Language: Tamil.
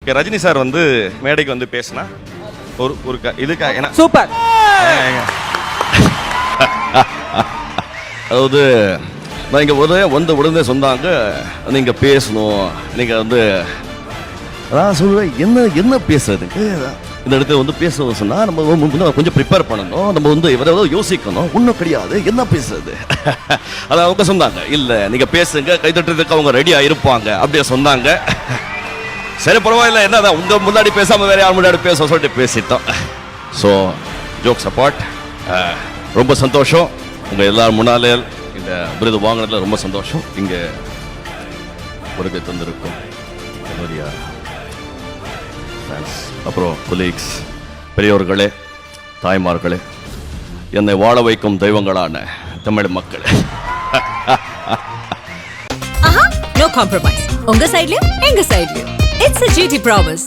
ஓகே, ரஜினி சார் வந்து மேடைக்கு வந்து பேசினா ஒரு இதுக்காக ஏன்னா சூப்பர். அதாவது நான் இங்கே வந்த உடனே சொன்னாங்க நீங்கள் பேசணும், நீங்கள் வந்து அதான் சொல்லுவேன் என்ன பேசுறதுக்கு இந்த இடத்துல வந்து பேசணும் சொன்னால் நம்ம கொஞ்சம் ப்ரிப்பேர் பண்ணணும், நம்ம வந்து எதாவது யோசிக்கணும், ஒன்றும் கிடையாது என்ன பேசுறது. அதை அவங்க சொன்னாங்க இல்லை நீங்கள் பேசுங்க, கைத்தட்டுறதுக்கு அவங்க ரெடியாக இருப்பாங்க அப்படியே சொன்னாங்க. சரி பரவாயில்ல, என்னதான் உங்கள் முன்னாடி பேசாமல் வேறு யார் முன்னாடி பேச சொல்லிட்டு பேசிட்டோம். ஸோ ஜோக்ஸ் அப்பார்ட், ரொம்ப சந்தோஷம் உங்கள் எல்லாரும் முன்னாலே இந்த விருது வாங்கினதுல ரொம்ப சந்தோஷம். இங்கே வருகை தந்திருக்கும் என்னுடைய ஃப்ரெண்ட்ஸ், அப்புறம் கொலீக்ஸ், பெரியோர்களே, தாய்மார்களே, என்னை வாழ வைக்கும் தெய்வங்களான தமிழ் மக்களே. No compromise. உங்க சைடுலயும் எங்க சைடுலயும். It's a GT promise.